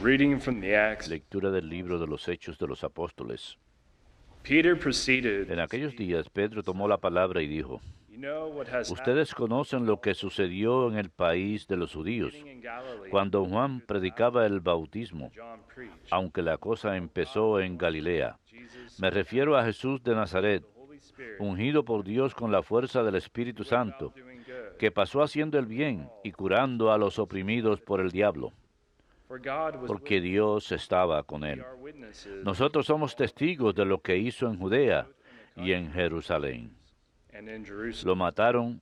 reading from the Acts. Lectura del libro de los Hechos de los Apóstoles. Peter proceeded. En aquellos días Pedro tomó la palabra y dijo: You know what has Ustedes conocen lo que sucedió en el país de los judíos, happened in Galilee cuando Juan predicaba el bautismo, John preached. aunque la cosa empezó en Galilea. Jesus, Me refiero a Jesús de Nazaret, the Holy Spirit, ungido por Dios con la fuerza del Espíritu Santo, doing good. que pasó haciendo el bien y curando a los oprimidos por el diablo, For God was porque Dios estaba con él. we are witnesses, Nosotros somos testigos de lo que hizo en Judea y en Jerusalén. and in Jerusalem Lo mataron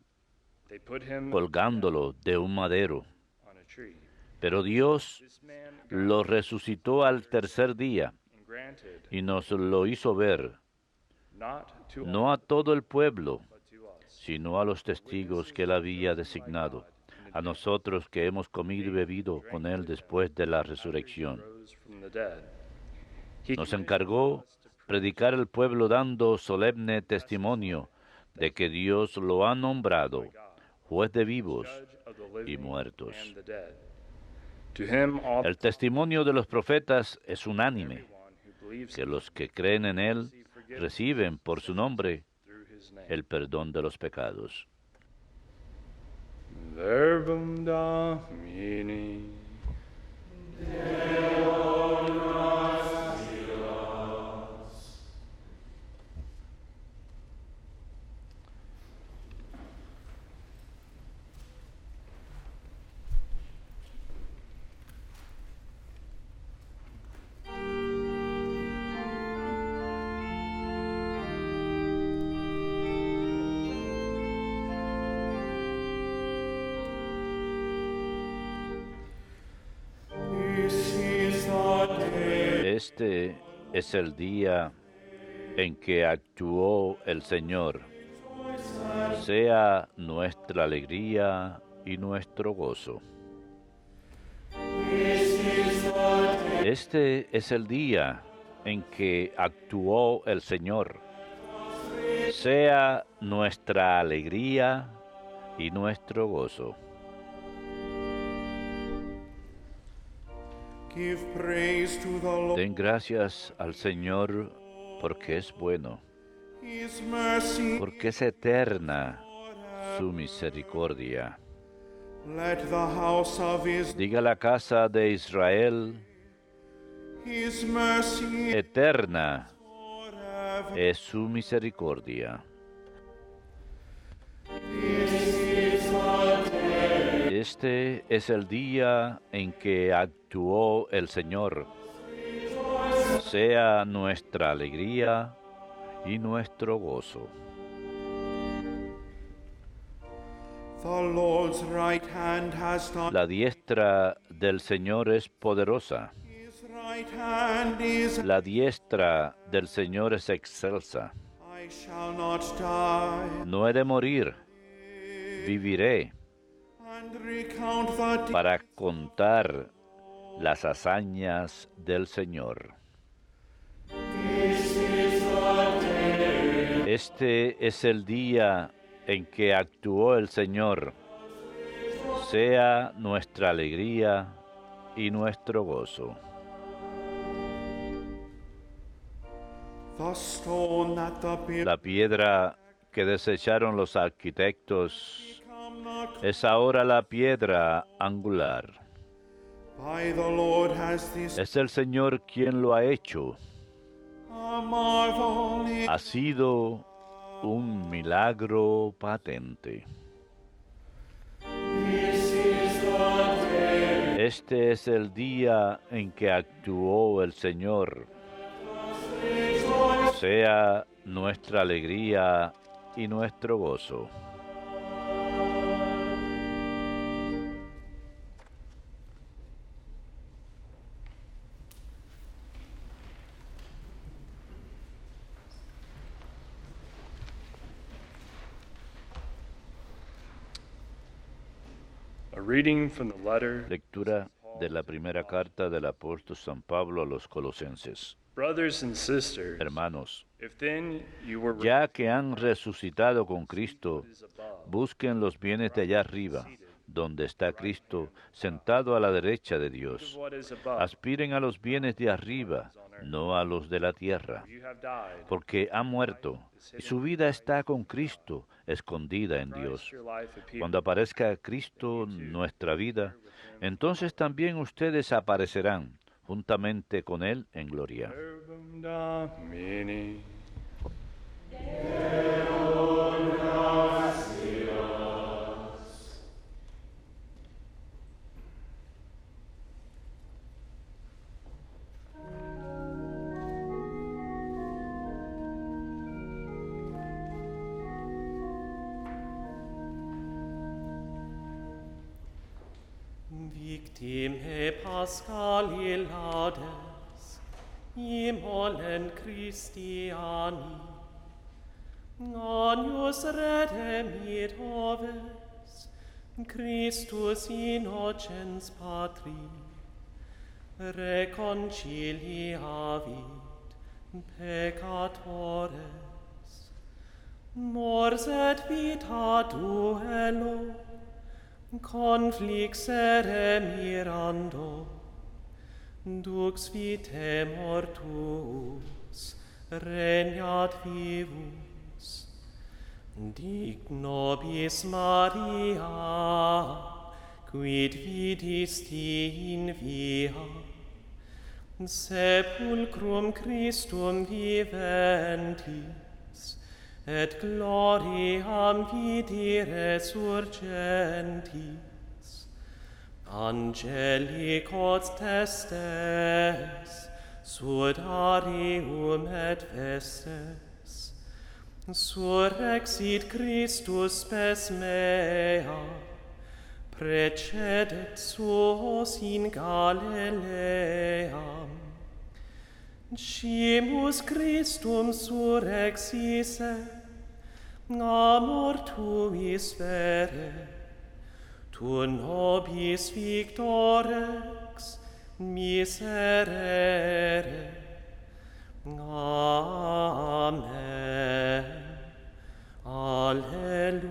they put him colgándolo de un madero, on a tree. pero Dios This man lo resucitó al tercer día and granted y nos lo hizo ver, not to all, no a todo el pueblo, but to us. sino a los testigos que él había designado, a nosotros que hemos comido y bebido con él después de la resurrección. Rose from the dead. He Nos encargó predicar al pueblo dando solemne testimonio de que Dios lo ha nombrado juez de vivos judge of the living y muertos. and the dead. To him all El testimonio de los profetas es unánime, everyone who believes que los que creen en él reciben por su nombre through his name. el perdón de los pecados. Verbum Domini. Este es el día en que actuó el Señor. Sea nuestra alegría y nuestro gozo. Este es el día en que actuó el Señor. Sea nuestra alegría y nuestro gozo. Give praise to the Lord. Den gracias al Señor porque es bueno, His mercy. porque es eterna su misericordia. Let the house of Israel. Diga la casa de Israel, His mercy. eterna Forever. es su misericordia. Este es el día en que actuó el Señor. Sea nuestra alegría y nuestro gozo. The Lord's right hand has done. La diestra del Señor es poderosa. His right hand is. La diestra del Señor es excelsa. I shall not die. No he de morir, viviré And recount the deeds. para contar las hazañas del Señor. Este es el día en que actuó el Señor. Sea nuestra alegría y nuestro gozo. The stone that the builders La piedra que desecharon los arquitectos come not es ahora la piedra angular. by the Lord has this Es el Señor quien lo ha hecho. a marvel in Ha sido un milagro patente. Este es el día en que actuó el Señor. Sea nuestra alegría y nuestro gozo. A reading from the letter. Lectura de la primera carta del apóstol San Pablo a los Colosenses. Brothers and sisters, Hermanos, if then you were ya que han resucitado con Cristo, raised above, busquen los bienes de allá arriba, donde está Cristo sentado a la derecha de of Dios. what is above. Aspiren a los bienes de arriba, no a los de la tierra, You have died. porque ha muerto y su vida está con Cristo, escondida en Christ, Dios. your life appeared. Cuando aparezca Cristo, nuestra vida, entonces también ustedes aparecerán juntamente con Él en gloria. Verbum Domini. Victime Paschali laudes, immolent Christiani, agnus redemit oves, Christus innocens Patri, reconciliavit peccatores, mors et vita duello, conflixere mirando, dux vitae mortuus regnat vivus. Dic nobis Maria, quid vidisti in via, sepulcrum Christum viventis, et gloriam vidi resurgentis. Angelicos testes, sudarium et vestes, surrexit Christus spes mea, precedet suos in Galileam. Scimus Christum surrexisse, a mortuis vere, tu nobis victorex miserere. Amen. Alleluia.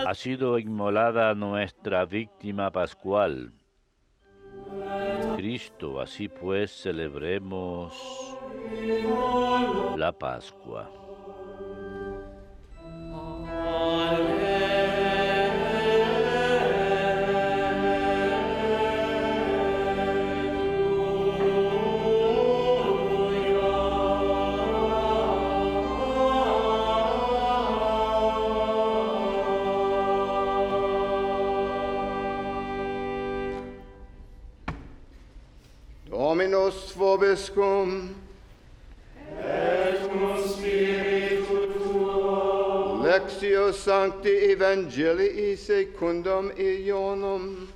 Ha sido inmolada nuestra víctima pascual. Cristo, así pues, celebremos la Pascua. Dominus vobiscum. Lectio Sancti Evangelii secundum Ioannem.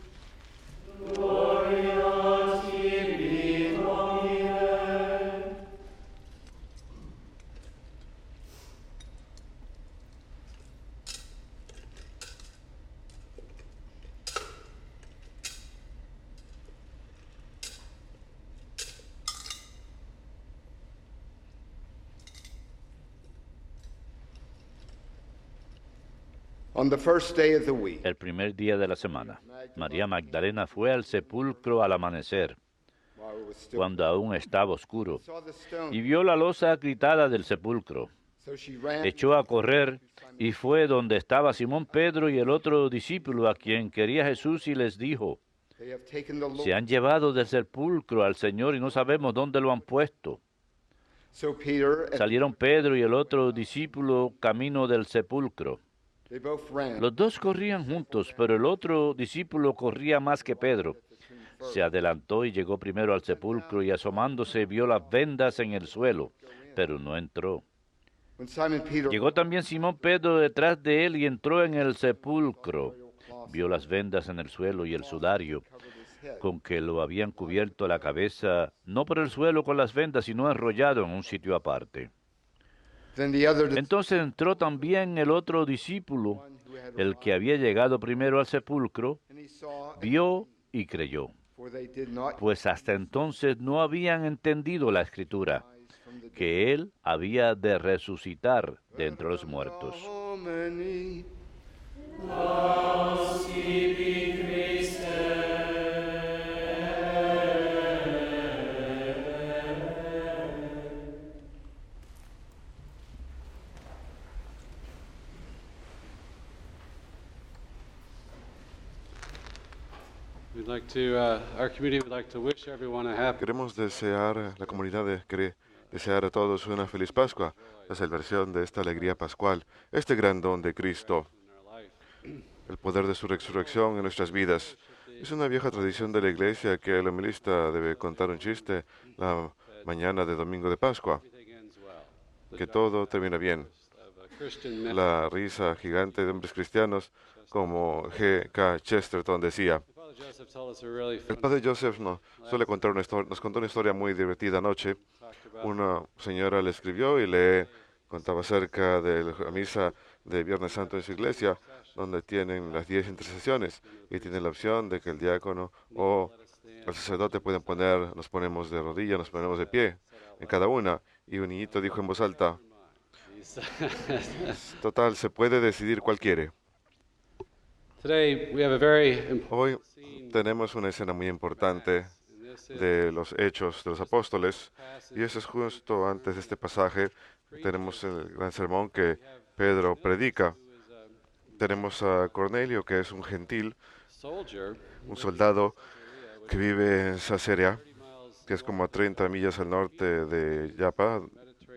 On the first day of the week, El primer día de la semana, María Magdalena fue al sepulcro al amanecer, was still cuando aún estaba oscuro, saw the stone. y vio la losa quitada del sepulcro. So she ran Echó a correr y fue donde estaba Simón Pedro y el otro discípulo a quien quería Jesús y les dijo, They have taken the Lord. se han llevado del sepulcro al Señor y no sabemos dónde lo han puesto. So Peter and Salieron Pedro y el otro discípulo camino del sepulcro. they both ran. Los dos corrían juntos, pero el otro discípulo corría más que Pedro. Se adelantó y llegó primero al sepulcro y asomándose vio las vendas en el suelo, pero no entró. When Simon Peter Llegó también Simón Pedro detrás de él y entró en el sepulcro. Vio las vendas en el suelo y el sudario con que lo habían cubierto la cabeza, no por el suelo con las vendas, sino enrollado en un sitio aparte. then the other Entonces entró también el otro discípulo, el que había llegado primero al sepulcro, and he saw vio y creyó, for they did not pues hasta entonces no habían entendido la escritura, que él había de resucitar de entre los muertos. Domini. We'd like to, our community would like to wish everyone a happy Queremos desear, la comunidad quiere desear a todos una feliz Pascua, la celebración de esta alegría pascual, este gran don de Cristo, in our life. el poder de su resurrección en nuestras vidas. Es una vieja tradición de la iglesia que el homilista debe contar un chiste la mañana de domingo de Pascua, Everything ends well. que todo termina bien. Of a Christian man. La risa gigante de hombres cristianos, como G.K. Chesterton decía. Father Joseph told us a really El fun padre Joseph suele contar nos contó una historia muy divertida anoche. talked about Una señora le escribió y le contaba acerca de la misa de Viernes Santo en su iglesia, donde tienen las 10 intercesiones y tienen la opción de que el diácono o el sacerdote pueden nos ponemos de rodillas, nos ponemos de pie en cada una. Y un niñito dijo en voz alta, these. total, se puede decidir cuál quiere. Today we have a very important Hoy tenemos una escena muy importante de los Hechos de los Apóstoles, y eso es justo antes de este pasaje. Tenemos el gran sermón que Pedro predica. Tenemos a Cornelio, que es un gentil, soldier un soldado que vive en Cesarea, que es como a 30 millas al norte de Japa,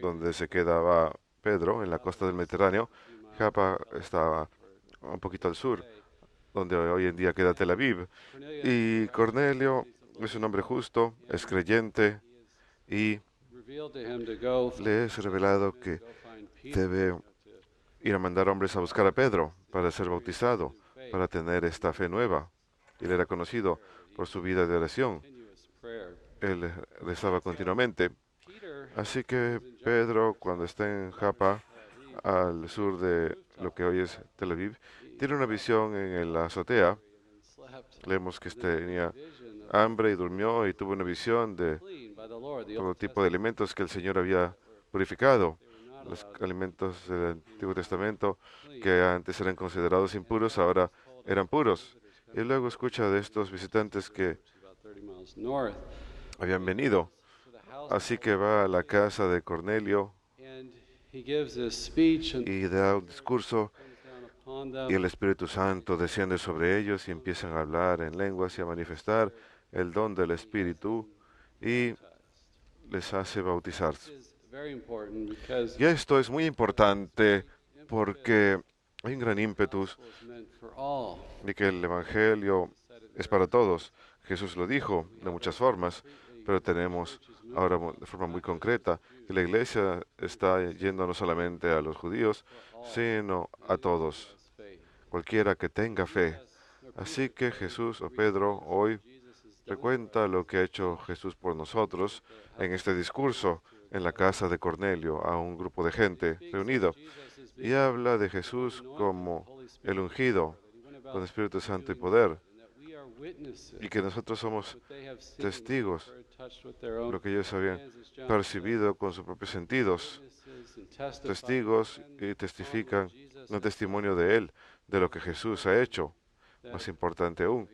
donde se quedaba Pedro, en la costa del Mediterráneo. Japa está un poquito al sur, donde hoy en día queda Tel Aviv. Y Cornelio es un hombre justo, es creyente, y revealed to him to go le es revelado que find Peter debe ir a mandar hombres a buscar a Pedro para ser bautizado, para tener esta fe nueva. Él era conocido por su vida de oración. continuous prayer. Él rezaba continuamente. Peter Así que Pedro, cuando está en Japa, al sur de lo que hoy es Tel Aviv, tiene una visión en la azotea. slept Leemos que tenía hambre y durmió y tuvo una visión de clean by the Lord. The todo Old tipo de alimentos que el Señor había purificado. Los alimentos del Antiguo Testamento que antes eran considerados impuros, ahora eran puros. Y luego escucha de estos visitantes que about 30 miles north habían venido. to the house, Así que va a la casa de Cornelio and he gives this speech and y da un discurso, comes down upon them. y el Espíritu Santo desciende sobre ellos y empiezan a hablar en lenguas y a manifestar el don del Espíritu y les hace bautizarse. This is very important because Y esto es muy importante porque hay un gran ímpetus it was meant for all. de que el Evangelio es para todos. Jesús lo dijo de muchas formas, pero tenemos ahora de forma muy concreta que la iglesia está yendo no solamente a los judíos, sino a todos, cualquiera que tenga fe. Así que Jesús o Pedro hoy recuenta lo que ha hecho Jesús por nosotros en este discurso en la casa de Cornelio a un grupo de gente reunido, y habla de Jesús como el ungido con Espíritu Santo y poder, y que nosotros somos testigos de lo que ellos habían percibido con sus propios sentidos, testigos y testifican un testimonio de Él, de lo que Jesús ha hecho. Más importante aún,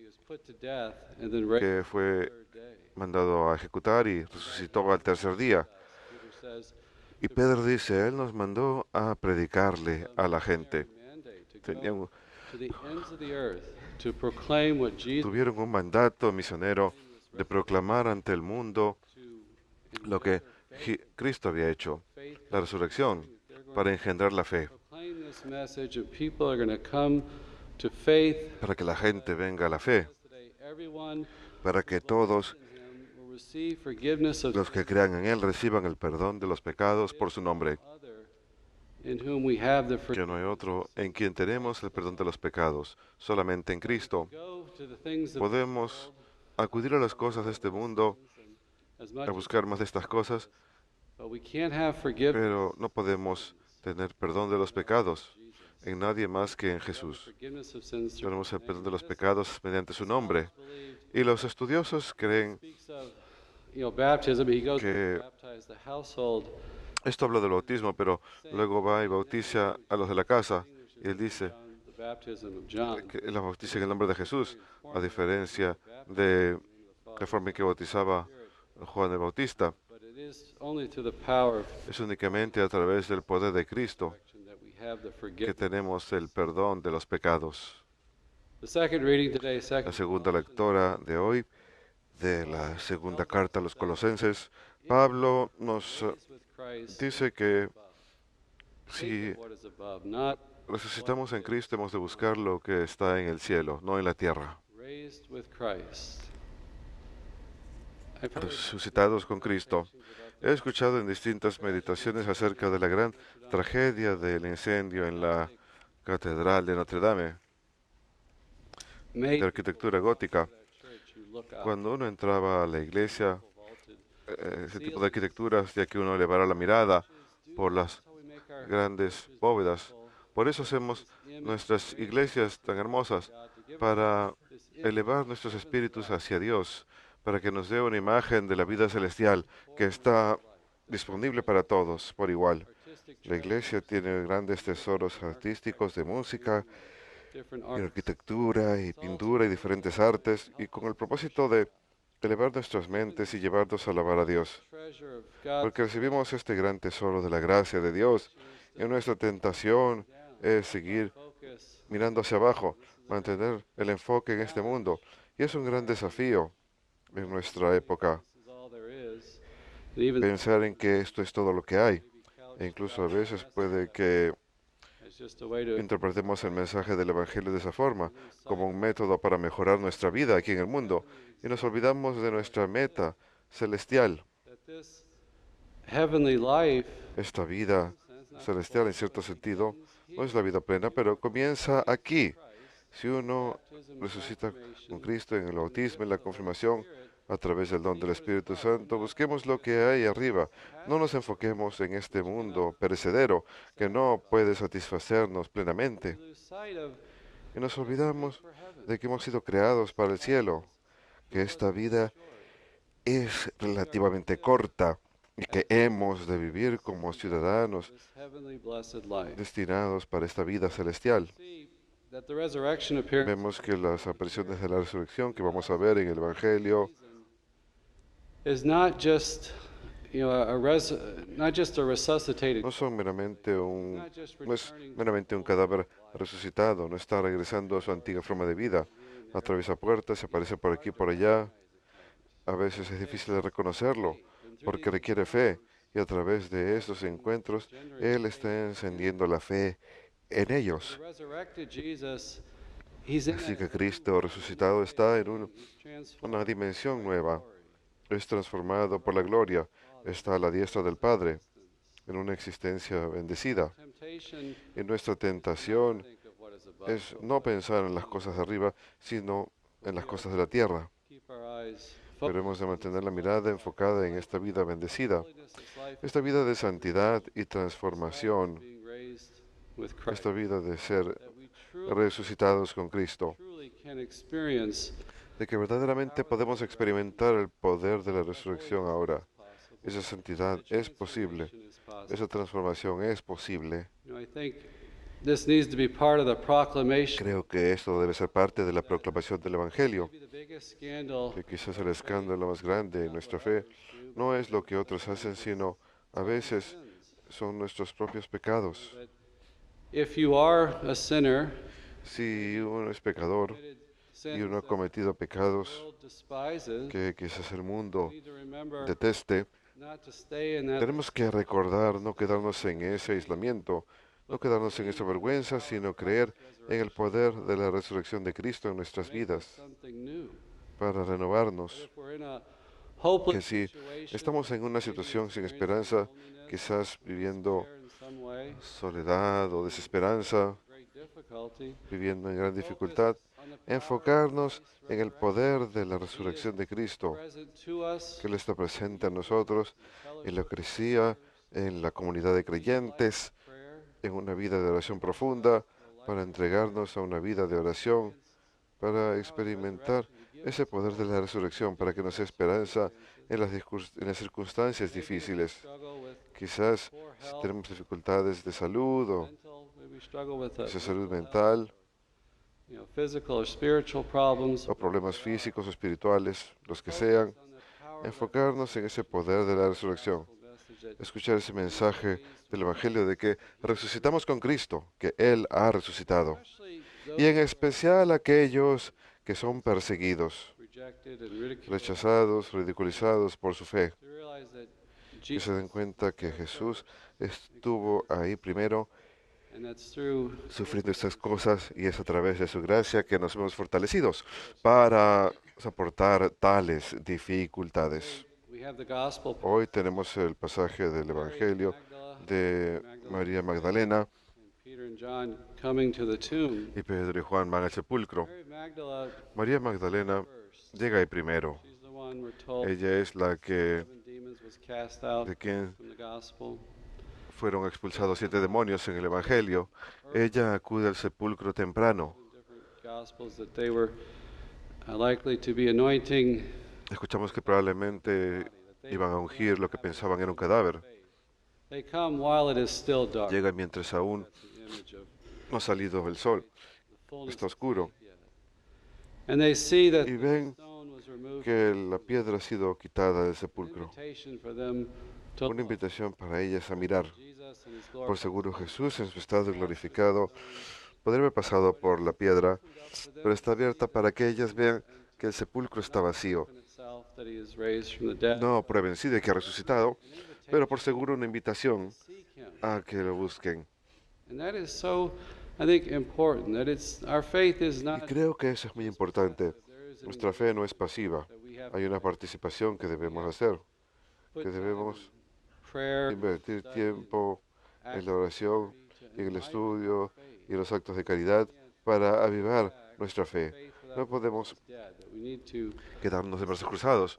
que fue mandado a ejecutar y resucitó al tercer día. Peter says, Y Pedro dice, Él nos mandó a predicarle a la gente. mandate to Tenían- go to the ends of the earth to proclaim what Jesus tuvieron un mandato misionero de proclamar ante el mundo lo que Cristo había hecho, la resurrección, para engendrar la fe, proclaim this message, and people are going to come to faith. para que la gente venga a la fe, Today, everyone para que todos in him will receive forgiveness of los que crean en Él reciban el perdón de los pecados por su nombre, other, in whom we have the que no hay forgiveness. otro en quien tenemos el perdón de los pecados, solamente en Cristo. Go to the things of Podemos acudir a las cosas de este mundo, as much a buscar más de estas cosas, but we can't have forgiveness pero no podemos tener perdón de los pecados en nadie más que en Jesús. forgiveness of sins through Tenemos el perdón de los pecados mediante su nombre. Y los estudiosos creen, speaks of baptism. He goes que to baptize the household. esto habla del bautismo, pero luego va y bautiza a los de la casa. Y él dice John, the baptism of John. que él los bautiza en el nombre de Jesús, a diferencia de la forma en que bautizaba Juan el Bautista. But it is only to the power of Es únicamente a través del poder de Cristo action that we have the que forgiveness. tenemos el perdón de los pecados. The second reading today, La second segunda lectura de hoy, de la segunda carta a los Colosenses, Pablo nos with Christ, dice que seek si what is above, not resucitamos en Cristo hemos de buscar lo que está en el cielo, no en la tierra. raised with Christ. I've heard Resucitados con Cristo. He escuchado en distintas meditaciones acerca de la gran tragedia del incendio en la Catedral de Notre Dame, made de arquitectura gótica. church you look out Cuando uno entraba a la iglesia, vaulted. ese tipo de arquitecturas, ya que uno elevara la mirada por las That's how we make our grandes bóvedas. Por eso hacemos nuestras iglesias tan hermosas, para elevar nuestros espíritus hacia Dios, para que nos dé una imagen de la vida celestial que está disponible para todos por igual. artistic La iglesia tiene grandes tesoros artísticos de música, different y art arquitectura y pintura y diferentes artes, y con el propósito de elevar nuestras mentes y llevarnos a alabar a Dios. treasure of God. Porque recibimos este gran tesoro de la gracia de Dios, y nuestra tentación es seguir Focus mirando hacia abajo, mantener el enfoque en este mundo. Y es un gran desafío en nuestra época, this is all there is. And even pensar en que esto es todo lo que hay. E incluso a veces puede que it's just a way to interpretemos el mensaje del Evangelio de esa forma, como un método para mejorar nuestra vida aquí en el mundo, y nos olvidamos de nuestra meta celestial. that this heavenly life Esta vida celestial, en cierto sentido, no es la vida plena, pero comienza aquí. Si uno resucita con Cristo en el bautismo, en la confirmación, a través del don del Espíritu Santo, busquemos lo que hay arriba. No nos enfoquemos en este mundo perecedero que no puede satisfacernos plenamente. lose sight of Y nos olvidamos de que hemos sido creados para el cielo, que esta vida es relativamente corta y que hemos de vivir como ciudadanos this heavenly blessed life. destinados para esta vida celestial. See that the resurrection appearance Vemos que las apariciones de la resurrección que vamos a ver en el Evangelio is not just not just a resuscitated, no son meramente not just no es returning meramente un cadáver resucitado, no está regresando a su antigua forma de vida. Atraviesa puertas, se aparece por aquí y por allá. A veces es difícil de reconocerlo porque requiere fe, y a través de esos encuentros Él está encendiendo la fe en ellos. the resurrected Jesus. He's in Así that que Cristo resucitado está en transformed una dimensión nueva. Es transformado por la gloria. Está a la diestra del Padre, en una existencia bendecida. temptation. Y nuestra tentación Think of what is above. es no pensar en las cosas de arriba, sino en las cosas de la tierra. Keep our eyes Pero focused. hemos de mantener la mirada enfocada en esta vida bendecida, Holiness is life, esta vida de santidad y transformación, being raised with Christ. esta vida de ser That we resucitados con Cristo, truly can experience de que verdaderamente podemos experimentar el poder de la resurrección ahora. Esa santidad es posible, is possible. esa transformación es posible. I think this needs to be part of the proclamation. Creo que esto debe ser parte de la proclamación del Evangelio. Maybe the biggest scandal que quizás el escándalo más grande en nuestra fe no es lo que otros hacen, sino a veces son nuestros propios pecados. if you are a sinner, Si uno es pecador y uno ha cometido pecados the world despises, que quizás el mundo we need to remember deteste, not to stay in that tenemos que recordar no quedarnos en ese aislamiento, no quedarnos en esa vergüenza, sino creer en el poder de la resurrección de Cristo en nuestras vidas something new. para renovarnos. If we're in a Que hopeless si situation, estamos en una situación sin esperanza, quizás viviendo there in some way, soledad o desesperanza, great difficulty, viviendo en gran dificultad, enfocarnos en el poder de la resurrección de Cristo, present to us, que Él está presente en nosotros, en la Eucaristía, en la comunidad de creyentes, prayer, en una vida de oración profunda, para entregarnos a una vida de oración, para experimentar ese poder de la resurrección, para que nos dé esperanza en las circunstancias difíciles. struggle with Quizás si tenemos dificultades de salud o mental, maybe struggle with quizás salud mental physical or spiritual problems. o problemas físicos o espirituales, los que sean, enfocarnos en ese poder de la resurrección. Escuchar ese mensaje del Evangelio de que resucitamos con Cristo, que Él ha resucitado. Y en especial aquellos que son perseguidos, Rejected and ridiculed. rechazados, ridiculizados por su fe, To realize that que Jesus, se den cuenta que Jesús estuvo ahí primero and that's through sufriendo estas cosas y es a través de su gracia que nos vemos fortalecidos para soportar tales dificultades. we have the gospel Hoy tenemos el pasaje del Evangelio de María Magdalena Peter and John coming to the tomb. y Pedro y Juan van al sepulcro. Mary Magdala María Magdalena llega ahí primero. she's the one we're told Ella es la que 7 demons was cast out de quien from the gospel. fueron expulsados 7 demonios en el Evangelio. Ella acude al sepulcro temprano. In different gospels that they were likely to be anointing Escuchamos que probablemente iban a ungir lo que pensaban era un cadáver. they come while it is still dark. Llegan mientras aún That's the image of no ha salido el sol, the fullness está of oscuro. faith, yeah. And they see that Y the ven stone was removed. que la piedra ha sido quitada del sepulcro. Invitation for them to Una invitación para ellas a mirar. Jesus and his Por glorified seguro Jesús en su estado glorificado podría haber pasado por la piedra, pero está abierta para que ellas vean que el sepulcro está vacío. in itself that he is raised from the dead. No prueben sí de que ha resucitado, pero por seguro una invitación Seek him. a que lo busquen. And that is so, I think, important. That it's our faith is Y not creo que eso es muy importante. there is an Nuestra fe no es pasiva. that we have Hay una participación que debemos hacer, put que time debemos in prayer, invertir tiempo en la oración, y en el estudio y en los actos de caridad para avivar nuestra fe. No podemos dead, that we need to quedarnos de brazos cruzados.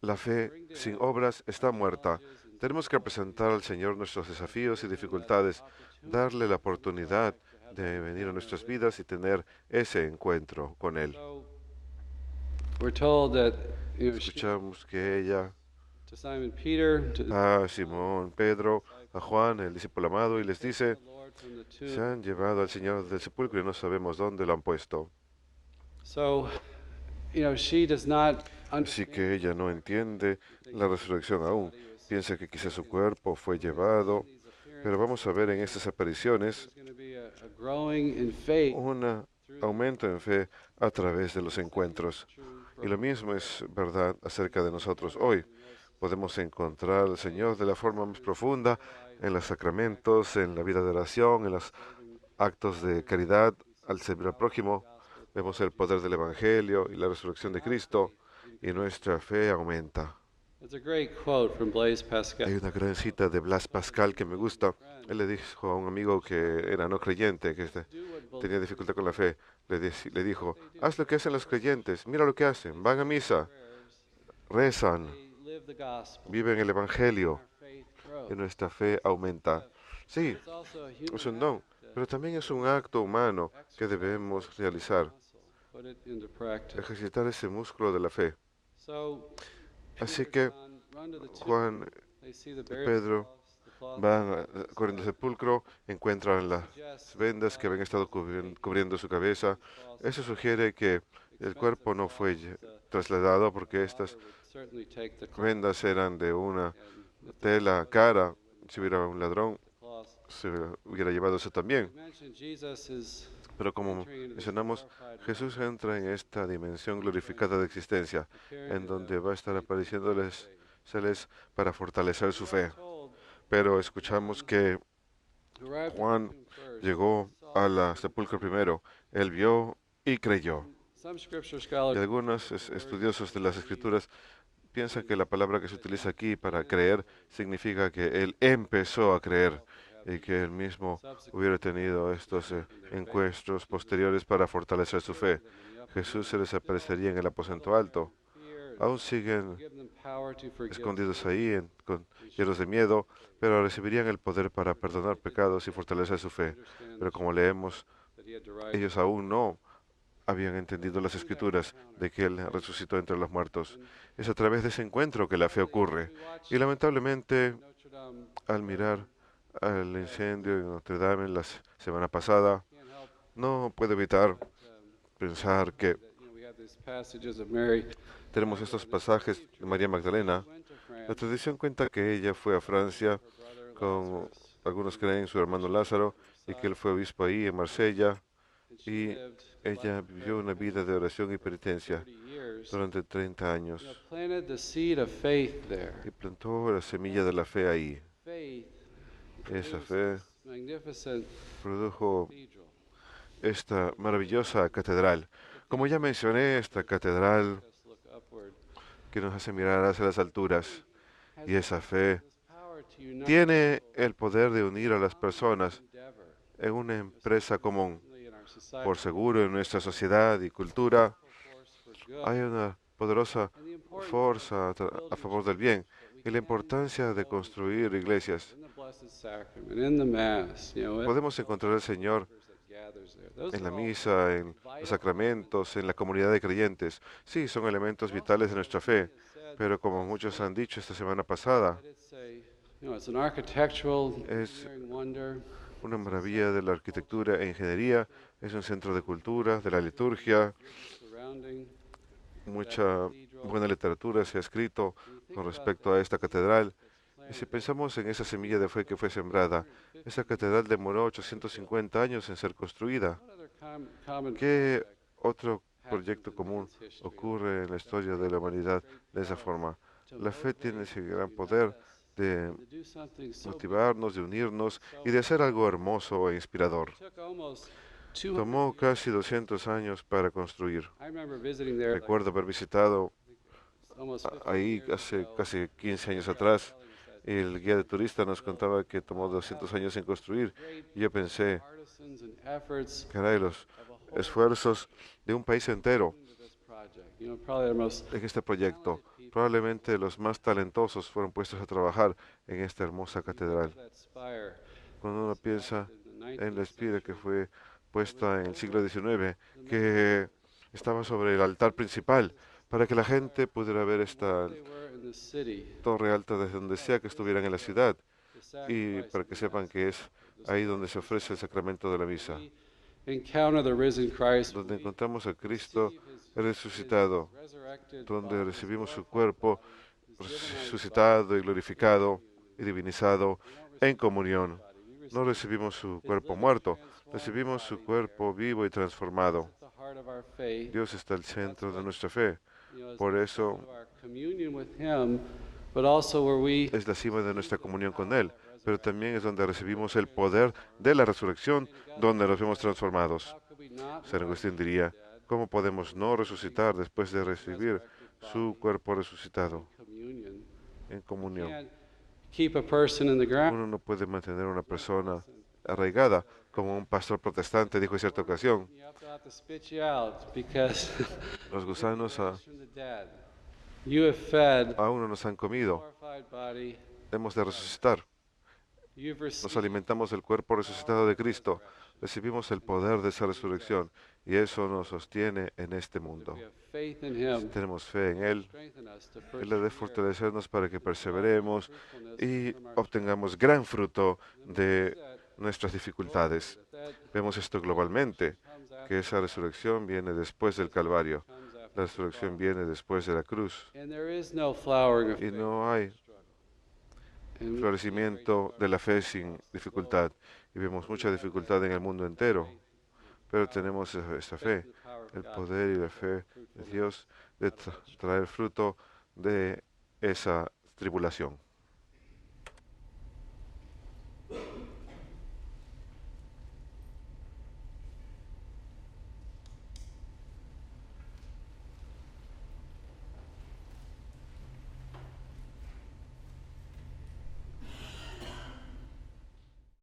La fe sin obras está muerta. Tenemos que presentar al Señor nuestros desafíos y dificultades, darle la oportunidad de venir a nuestras vidas y tener ese encuentro con Él. so we're told that she, Escuchamos que ella to Simon Peter, to a Simón, Pedro, a Juan, el discípulo amado, y les dice, the Lord from the se tomb. han llevado al Señor del sepulcro y no sabemos dónde lo han puesto. So, she does not Así que ella no entiende la resurrección aún. Piensa que quizás su cuerpo fue llevado, pero vamos a ver en estas apariciones there's going to be a growing in faith un aumento en fe a través de los encuentros. Y lo mismo es verdad acerca de nosotros hoy. Podemos encontrar al Señor de la forma más profunda en los sacramentos, en la vida de oración, en los actos de caridad al servir al prójimo. Vemos el poder del Evangelio y la resurrección de Cristo y nuestra fe aumenta. It's a great quote from Blaise Hay Pascal. una gran cita de Blas Pascal que me gusta. Él le dijo a un amigo que era no creyente, que tenía dificultad con la fe, le dijo, haz lo que hacen los creyentes, mira lo que hacen, van a misa, rezan, They live the gospel. viven el Evangelio Faith y grows. nuestra fe aumenta. Sí, It's also a es human un don, act to pero también es un acto humano que debemos realizar, muscle, put it into practice. ejercitar ese músculo de la fe. So, Así Peter, que John run to the tomb. Juan They see the y burial Pedro cloths, the cloth van corriendo al sepulcro, encuentran las suggests vendas que habían estado cubriendo su cabeza. Eso sugiere que El cuerpo no fue trasladado porque estas would certainly take the vendas eran de una tela cara. Si hubiera un ladrón, cloth. se hubiera llevado eso también. Mentioned Jesus is Pero como mencionamos, Jesús entra en esta dimensión glorificada de existencia, en donde va a estar apareciéndoles para fortalecer su fe. Pero escuchamos que Juan llegó a la sepulcro primero. Él vio y creyó. some scripture Y scholars algunos estudiosos de las Escrituras piensan que la palabra que se utiliza aquí para creer significa que él empezó a creer y que él mismo hubiera tenido estos encuentros posteriores para fortalecer su fe. Jesús se les aparecería en el aposento alto. Aún siguen give them power to forgive escondidos ahí, llenos de miedo, pero recibirían el poder para perdonar pecados y fortalecer su fe. Pero como leemos, that he had to rise. ellos aún no habían entendido las Escrituras de que Él resucitó entre los muertos. Es a través de ese encuentro que la fe ocurre. Y lamentablemente, Notre Dame al mirar al incendio en Notre Dame la semana pasada, can't help no puedo evitar pensar que that, we have these passages of Mary tenemos estos pasajes de María Magdalena. went to France. La tradición cuenta que ella fue a Francia con, algunos creen, su hermano Lázaro, y que él fue obispo ahí en Marsella, y ella vivió una vida de oración y penitencia 30 years. durante 30 años Planted the seed of faith there. y plantó la semilla de la fe ahí. Faith. Esa fe Magnificent produjo cathedral. esta maravillosa catedral. Como ya mencioné, esta catedral Just look upward. que nos hace mirar hacia las alturas, y esa fe This power to unite tiene el poder de unir a las personas endeavor en una empresa común. in our society. Por seguro, en nuestra sociedad y cultura Force for good. hay una poderosa And the importance fuerza a favor del bien y la importancia de construir iglesias. in the Blessed Sacrament, in the Mass, Podemos encontrar al Señor that gathers there. Those en la are all misa, en los sacramentos, en la comunidad de creyentes. Sí, son elementos vitales de nuestra fe, pero como muchos han dicho esta semana pasada, it's it's an architectural Es- engineering wonder. una maravilla de la arquitectura e ingeniería, es un centro de cultura, de la liturgia, Surrounding mucha buena literatura se ha escrito con respecto a esta catedral. Y si pensamos en esa semilla de fe que fue sembrada, esa catedral demoró 850 años en ser construida. what other common ¿Qué otro proyecto común ocurre en la historia de la humanidad de esa forma? La fe tiene ese gran poder de to do something so motivarnos, de unirnos y de hacer algo hermoso e inspirador. took almost 200 Tomó casi 200 años para construir. I remember visiting there like, Recuerdo haber visitado almost 15 ahí years hace ago. casi 15 años atrás. El guía de turista nos contaba que tomó 200 años en construir. Y yo pensé, Artisans and efforts caray, los of a whole esfuerzos de un país entero into this project. Probably the most en este proyecto. Probablemente los más talentosos fueron puestos a trabajar en esta hermosa catedral. that spire Cuando uno piensa in the en la 19th espira que fue puesta en el siglo XIX, que estaba sobre el altar principal, para que la gente pudiera ver esta they were in the city. torre alta desde donde sea que estuvieran en la ciudad, The y sacrifice para que sepan que es ahí donde se ofrece el sacramento de la misa, we encounter the risen Christ, donde we encontramos a Cristo receive resucitado, his resurrected donde body, recibimos su glorified cuerpo body, his given us resucitado y glorificado y divinizado en comunión. body. We receive No recibimos su cuerpo muerto, recibimos su cuerpo vivo y transformado. at the heart of our faith. Dios está al centro de nuestra fe. As Por the eso of our communion with him, but also where we es la cima de nuestra comunión con Él, pero también es donde recibimos el poder de la resurrección, donde nos vemos transformados. how could we not San Agustín diría, ¿cómo podemos no resucitar después de recibir su cuerpo resucitado communion? en comunión? Can't keep a person in the ground. Uno no puede mantener a una persona arraigada, como un pastor protestante dijo en cierta ocasión. You have to spit you out because Los gusanos a from the dead. You have fed uno nos han comido, glorified body. hemos de resucitar. You've Nos received alimentamos del cuerpo resucitado de Cristo, recibimos el poder de esa resurrección y eso nos sostiene en este mundo. we have faith in him. Tenemos fe en Él, Strengthen us to Él ha de persevere. fortalecernos para que perseveremos Fruitfulness y from our obtengamos gran fruto de nuestras dificultades. that Vemos esto globalmente. que esa resurrección viene después del Calvario. La resurrección viene después de la cruz. And there is no flowering of Y faith no hay and we florecimiento de la fe sin dificultad. Y vemos mucha dificultad en el mundo entero, pero tenemos esa fe, el poder y la fe de Dios de traer fruto de esa tribulación.